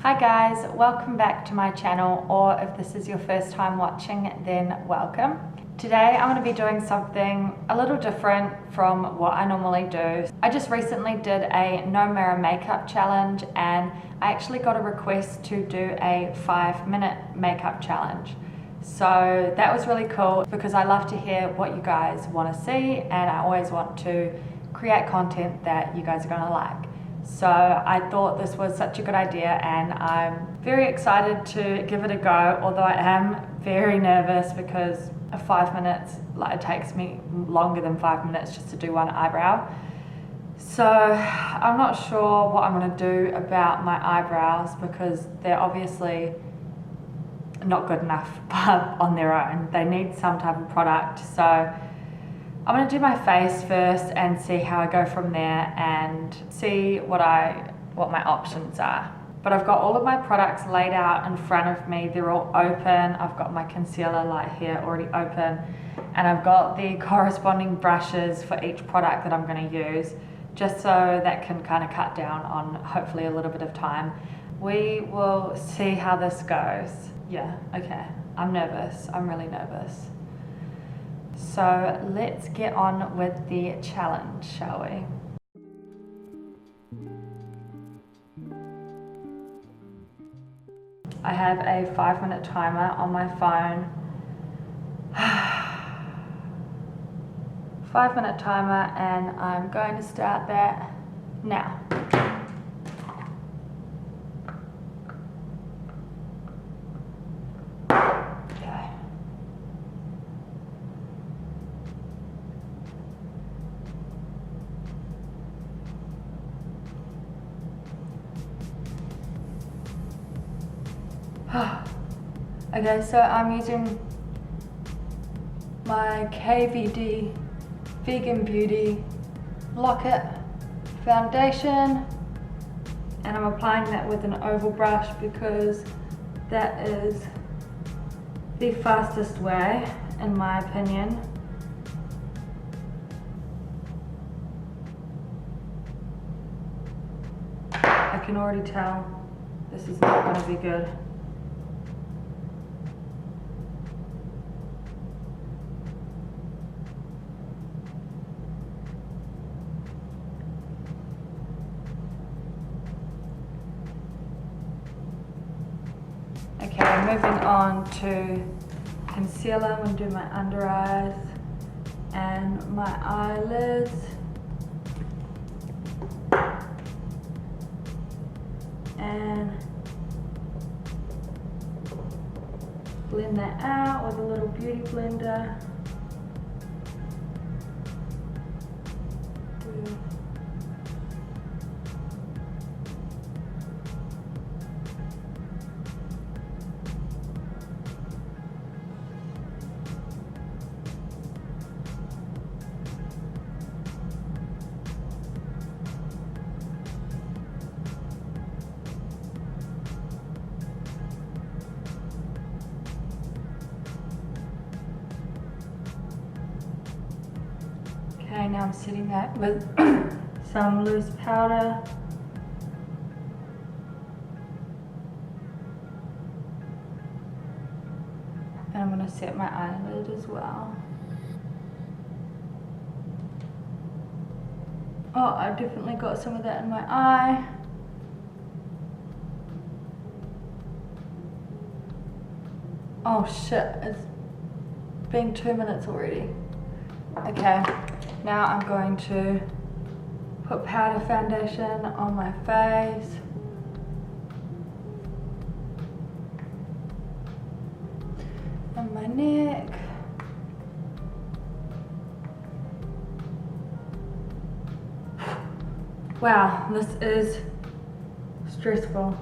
Hi guys, welcome back to my channel, or if this is your first time watching, then welcome. Today I'm going to be doing something a little different from what I normally do. I just recently did a no mirror makeup challenge and I actually got a request to do a 5-minute makeup challenge. So that was really cool because I love to hear what you guys want to see and I always want to create content that you guys are going to like. So I thought this was such a good idea and I'm very excited to give it a go, although I am very nervous because 5 minutes, it takes me longer than 5 minutes just to do one eyebrow. So I'm not sure what I'm going to do about my eyebrows because they're obviously not good enough on their own. They need some type of product. So I'm going to do my face first and see how I go from there and see what my options are. But I've got all of my products laid out in front of me. They're all open. I've got my concealer light here already open and I've got the corresponding brushes for each product that I'm going to use, just so that can kind of cut down on hopefully a little bit of time. We will see how this goes. Yeah, okay. I'm nervous. I'm really nervous. So let's get on with the challenge, shall we? I have a 5-minute timer on my phone. 5-minute timer, and I'm going to start that now. Okay, so I'm using my KVD Vegan Beauty Locket foundation and I'm applying that with an oval brush because that is the fastest way, in my opinion. I can already tell this is not going to be good. Okay, moving on to concealer. I'm going to do my under eyes and my eyelids. And blend that out with a little beauty blender. Okay, now I'm sitting that with some loose powder. And I'm going to set my eyelid as well. Oh, I definitely got some of that in my eye. Oh shit, it's been 2 minutes already. Okay, now I'm going to put powder foundation on my face. And my neck. Wow, this is stressful.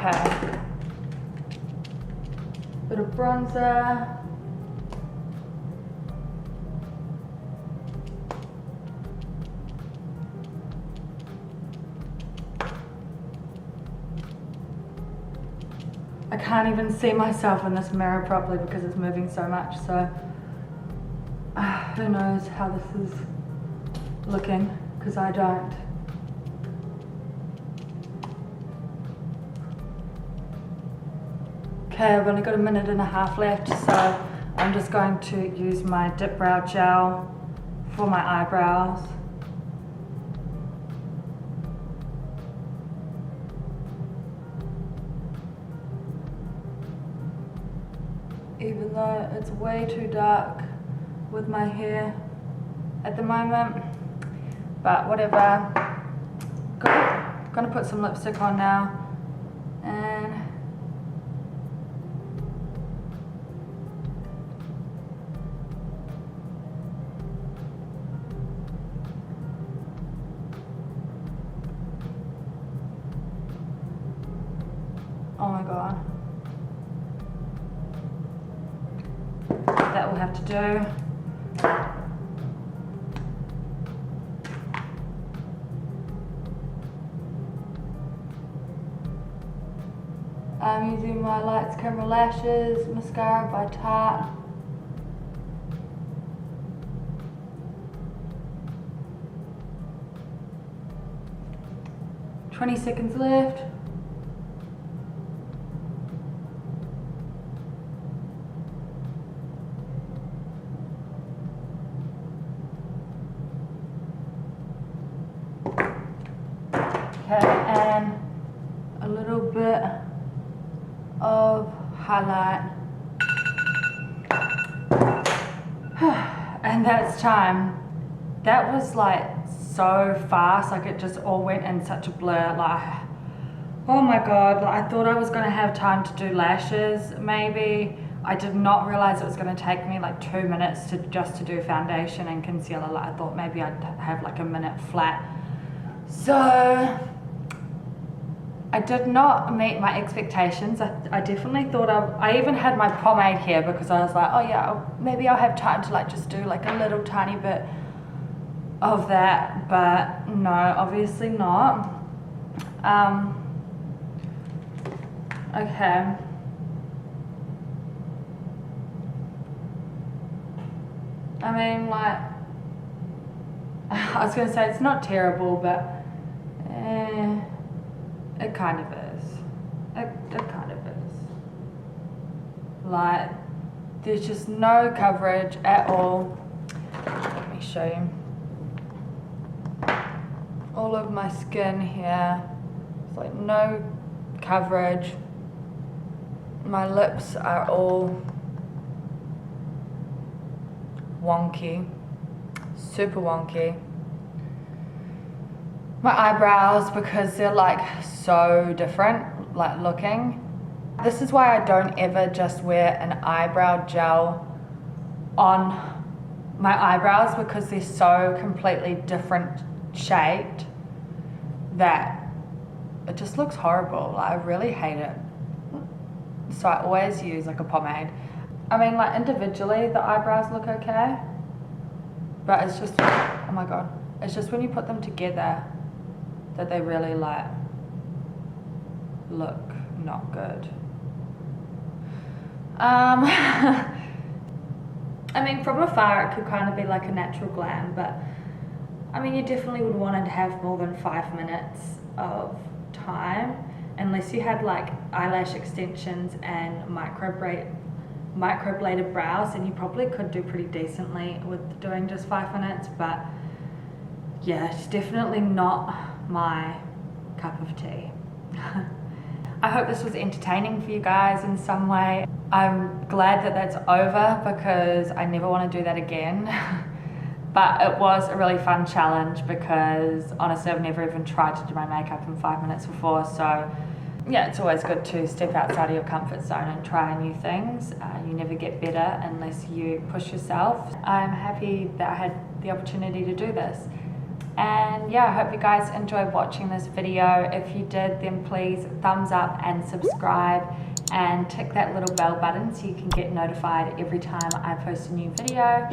Okay. Bit of bronzer. I can't even see myself in this mirror properly because it's moving so much, so Who knows how this is looking, because I don't. Okay, I've only got a minute and a half left, so I'm just going to use my Dipbrow gel for my eyebrows. Even though it's way too dark with my hair at the moment, but whatever. Gonna put some lipstick on now, and oh my god, that will have to do. I'm using my Lights Camera Lashes mascara by Tarte. "20 seconds left. Okay, and a little bit of highlight. And that's time. That was like so fast, like it just all went in such a blur. Like, oh my god, like I thought I was gonna have time to do lashes maybe. I did not realize it was gonna take me like 2 minutes to do foundation and concealer. Like I thought maybe I'd have like a minute flat. So I did not meet my expectations. I definitely thought I even had my pomade here because I was like, oh yeah, maybe I'll have time to like just do like a little tiny bit of that, but no, obviously not. Okay. I mean, like, I was gonna say it's not terrible, but it kind of is. It kind of is. Like, there's just no coverage at all. Let me show you. All of my skin here, it's like no coverage. My lips are all wonky, super wonky. My eyebrows, because they're like so different, like looking. This is why I don't ever just wear an eyebrow gel on my eyebrows, because they're so completely different shaped that it just looks horrible. Like, I really hate it. So I always use like a pomade. I mean, like individually the eyebrows look okay, but it's just, oh my god, it's just when you put them together that they really like look not good. I mean, from afar it could kind of be like a natural glam, but I mean, you definitely would want it to have more than 5 minutes of time, unless you had like eyelash extensions and microbladed brows, and you probably could do pretty decently with doing just 5 minutes. But yeah, it's definitely not my cup of tea. I hope this was entertaining for you guys in some way. I'm glad that that's over, because I never want to do that again. But it was a really fun challenge, because honestly I've never even tried to do my makeup in 5 minutes before. So yeah, it's always good to step outside of your comfort zone and try new things. You never get better unless you push yourself. I'm happy that I had the opportunity to do this. And yeah, I hope you guys enjoyed watching this video. If you did, then please thumbs up and subscribe, and tick that little bell button so you can get notified every time I post a new video.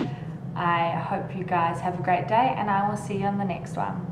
I hope you guys have a great day, and I will see you on the next one.